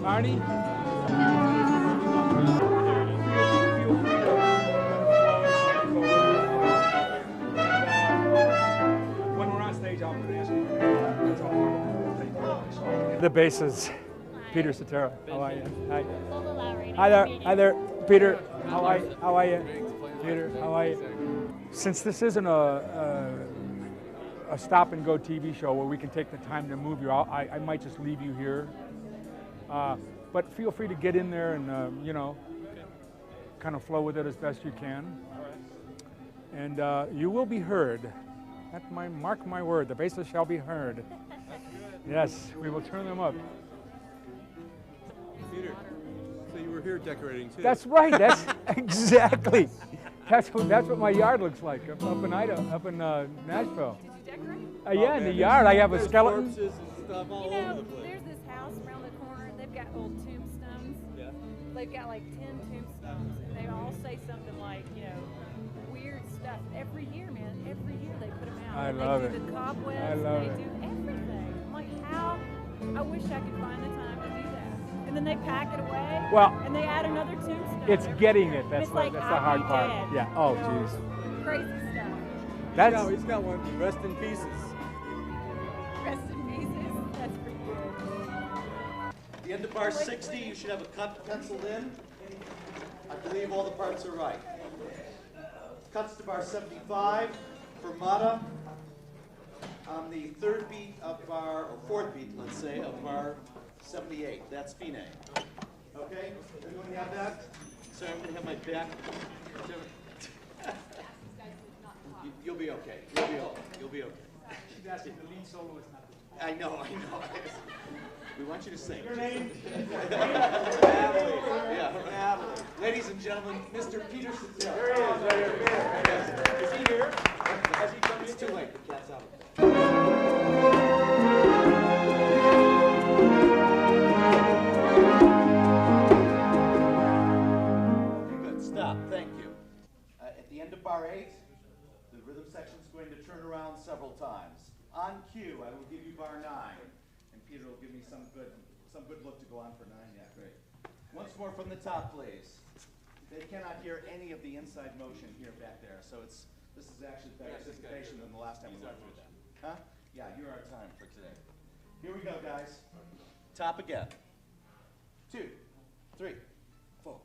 Arnie? When we're on stage, I'm going to ask you. That's all. The basses, Peter Cetera. How are you? Hi. Hi there. Hi there, Peter. How are you? How are you? Peter, how are you? Since this isn't a stop and go TV show where we can take the time to move you out, I might just leave you here. But feel free to get in there and, you know, kind of flow with it as best you can. And you will be heard. Mark my word, the basses shall be heard. Yes, we will turn them up. Peter, so you were here decorating too. That's right, that's exactly. That's what my yard looks like up in Nashville. Did you decorate? Yeah, in the yard. I have a skeleton. Corpses and stuff all over the place. There's this house around the corner. They've got old tombstones. Yeah. They've got like 10 tombstones, and they all say something like, you know, weird stuff. Every year, man. Every year they put them out. I And love they do it. the cobwebs. I love they it. do everything. I'm like, how? I wish I could find the time to do that. And then they pack it away. Well, and they add another tombstone. it's every getting year. it. That's It's like, the I'll hard be part. dead, Yeah. Oh, you know? jeez. Crazy stuff. That's He's got one. Rest in pieces. Rest in pieces. That's pretty good. At the end of bar 60, you should have a cut penciled in. I believe all the parts are right. Cuts to bar 75 for Mata. On the third beat of bar, or fourth beat, let's say, of bar 78. That's Fine. Okay? Everyone have that? Sorry, I'm going to have my back. You'll be okay. You'll be okay. You'll be okay. She's asking the lead soloist not to. I know. We want you to sing. Your name? Yeah. Ladies and gentlemen, Mr. Peter Cetera. There he is, right here. Is he here? Has he come? It's too late. The cat's out. Good. Stop. Thank you. At the end of bar 8, the rhythm section is going to turn around several times. On cue, I will give you bar 9, and Peter will give me some good look to go on for 9. Yeah, great. Once more from the top, please. They cannot hear any of the inside motion here back there, so this is actually better syncophation than the last time we went through that. Huh? Yeah, you're our time for today. Here we go, guys. Top again. 2, 3, 4.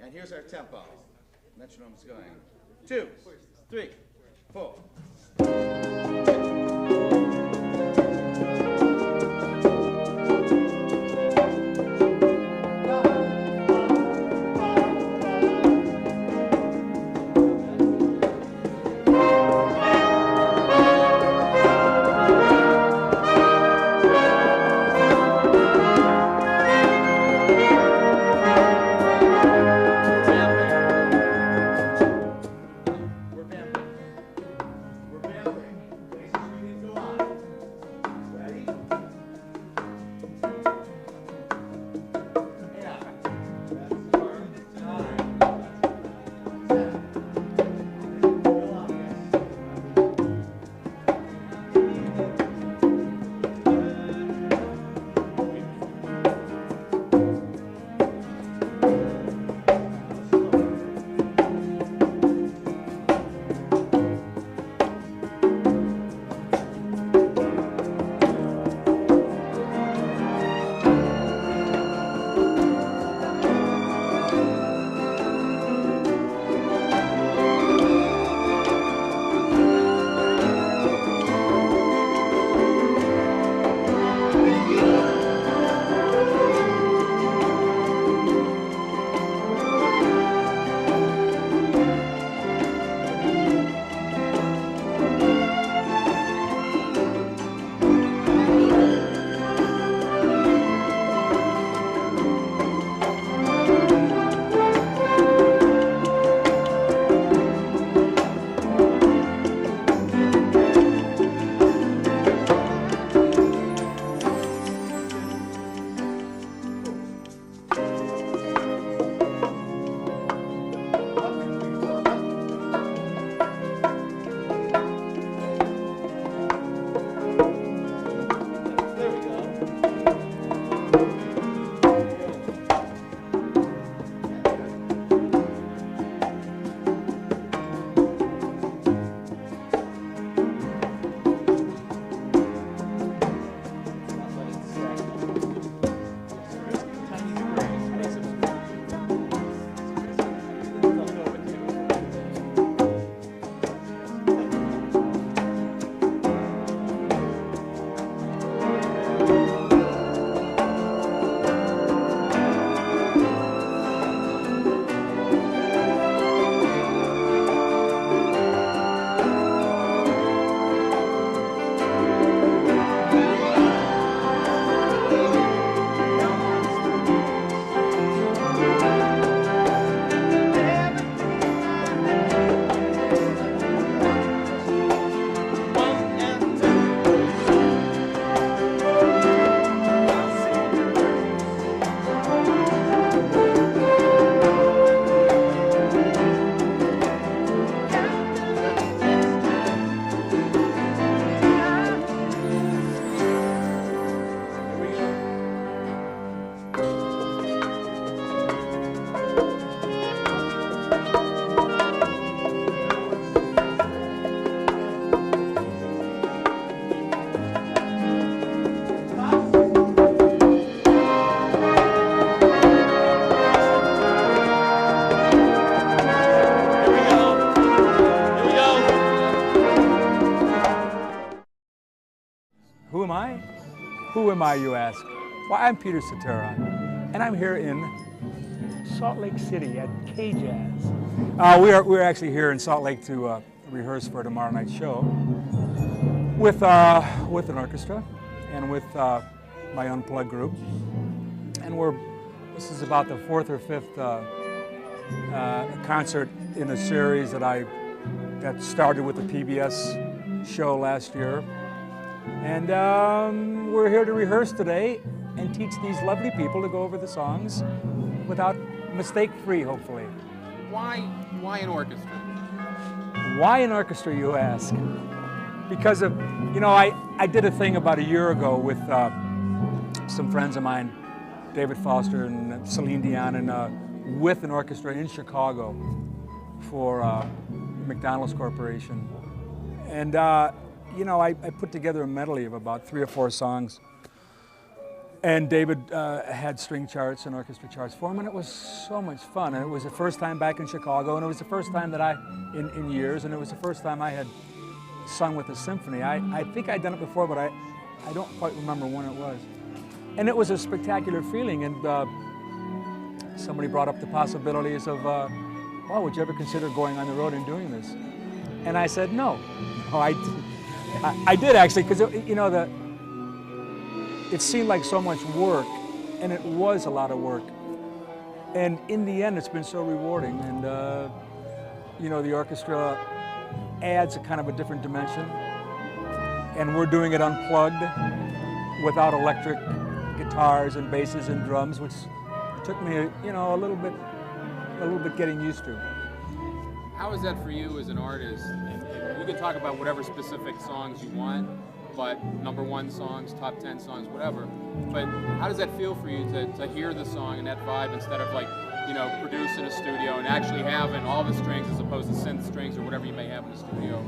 And here's our tempo. Metronome's going. 2, 3, 4. Who am I, you ask? Well, I'm Peter Cetera, and I'm here in Salt Lake City at K-Jazz. We're actually here in Salt Lake to rehearse for tomorrow night's show with an orchestra and with my unplugged group. And this is about the fourth or fifth concert in a series that started with the PBS show last year. And we're here to rehearse today and teach these lovely people to go over the songs without mistake-free, hopefully. Why an orchestra? Why an orchestra, you ask? Because of, I did a thing about a year ago with some friends of mine, David Foster and Celine Dion, and with an orchestra in Chicago for McDonald's Corporation. And, I put together a medley of about 3 or 4 songs. And David had string charts and orchestra charts for him, and it was so much fun. And it was the first time back in Chicago, and it was the first time that in years, and it was the first time I had sung with a symphony. I think I'd done it before, but I don't quite remember when it was. And it was a spectacular feeling, and somebody brought up the possibilities of, well, would you ever consider going on the road and doing this? And I said, no. I did actually, because, it seemed like so much work, and it was a lot of work. And in the end, it's been so rewarding. And, the orchestra adds a kind of a different dimension. And we're doing it unplugged, without electric guitars and basses and drums, which took me, a little bit getting used to. How is that for you as an artist? You can talk about whatever specific songs you want, but #1 songs, top 10 songs, whatever. But how does that feel for you to hear the song and that vibe instead of produce in a studio and actually having all the strings as opposed to synth strings or whatever you may have in the studio?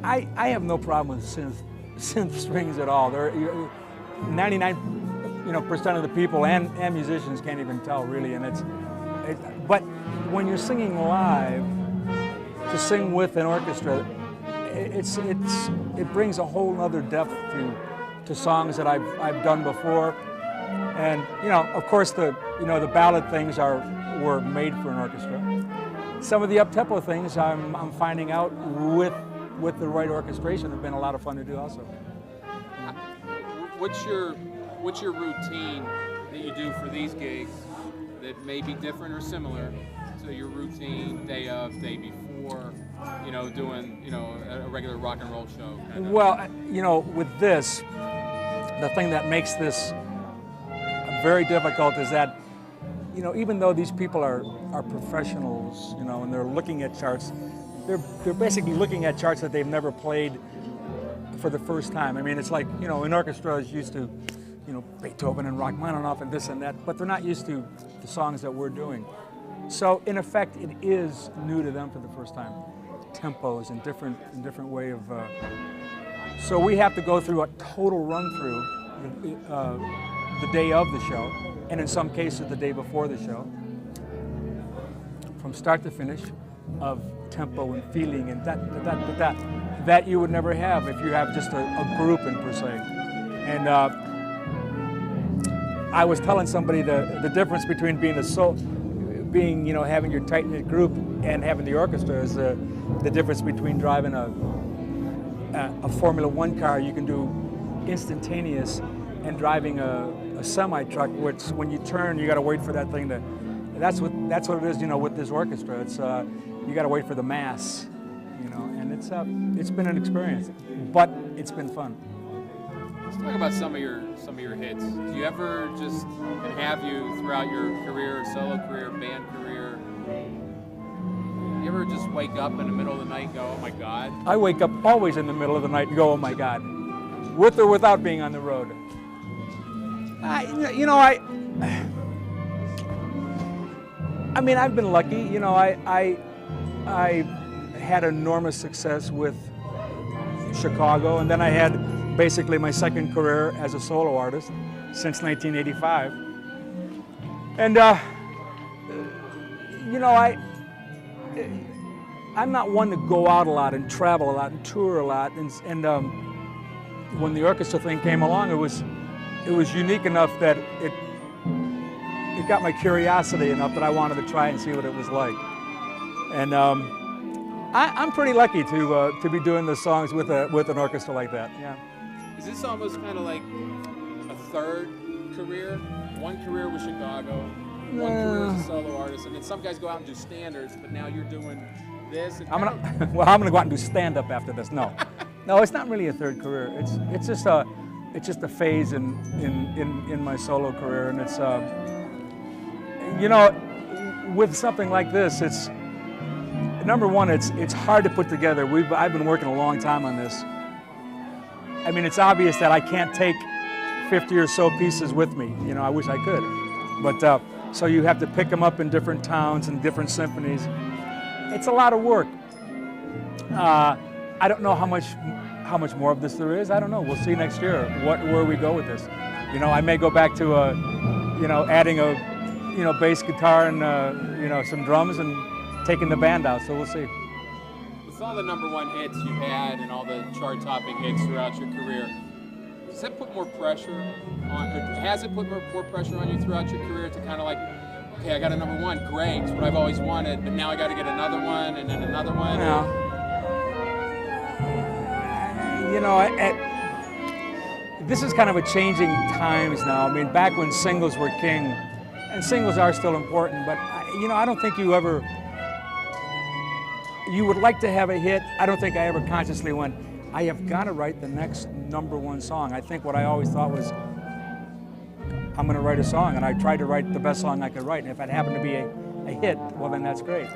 I have no problem with synth strings at all. They're 99% of the people and musicians can't even tell really, and but when you're singing live, to sing with an orchestra, it brings a whole other depth to songs that I've done before. And of course the ballad things were made for an orchestra. Some of the up-tempo things I'm finding out with the right orchestration have been a lot of fun to do also. What's your routine that you do for these gigs that may be different or similar to your routine day of, day before, doing a regular rock and roll show? Well, with this, the thing that makes this very difficult is that, even though these people are professionals, and they're looking at charts, they're basically looking at charts that they've never played for the first time. I mean, it's like, an orchestra is used to, Beethoven and Rachmaninoff and this and that, but they're not used to the songs that we're doing. So in effect, it is new to them for the first time. Tempos and different way of. So we have to go through a total run through the day of the show, and in some cases the day before the show, from start to finish, of tempo and feeling and that you would never have if you have just a group in per se. And I was telling somebody the difference between being having your tight-knit group and having the orchestra is the difference between driving a Formula One car you can do instantaneous and driving a semi-truck, which when you turn you got to wait for that thing to. That's what it is, with this orchestra. It's you got to wait for the mass, and it's been an experience, but it's been fun. Let's talk about some of your hits. Do you ever just, and have you throughout your career, solo career, band career, you ever just wake up in the middle of the night and go, oh my God? I wake up always in the middle of the night and go, oh my God, with or without being on the road. I mean, I've been lucky. I had enormous success with Chicago, and then I had basically my second career as a solo artist since 1985. And I'm not one to go out a lot and travel a lot and tour a lot, and when the orchestra thing came along, it was unique enough that it got my curiosity enough that I wanted to try and see what it was like. And I'm pretty lucky to be doing the songs with an orchestra like that. Yeah. Is this almost kind of like a third career? One career with Chicago, one career as a solo artist, and then some guys go out and do standards, but now you're doing this. I'm gonna go out and do stand-up after this. No, no, it's not really a third career. It's just a phase in my solo career, and it's you know, with something like this, it's number one, it's hard to put together. I've been working a long time on this. I mean, it's obvious that I can't take 50 or so pieces with me. You know, I wish I could, but so you have to pick them up in different towns and different symphonies. It's a lot of work. I don't know how much more of this there is. I don't know. We'll see next year where we go with this. You know, I may go back to adding a bass guitar and some drums and taking the band out. So we'll see. With all the #1 hits you've had and all the chart-topping hits throughout your career, does that put more pressure on? Or has it put more pressure on you throughout your career to kind of like, okay, I got a #1, great, it's what I've always wanted, but now I got to get another one and then another one? Yeah. You know, this is kind of a changing times now. I mean, back when singles were king, and singles are still important, but I don't think you would like to have a hit. I don't think I ever consciously went, I have got to write the next #1 song. I think what I always thought was, I'm going to write a song, and I tried to write the best song I could write, and if it happened to be a hit, well, then that's great.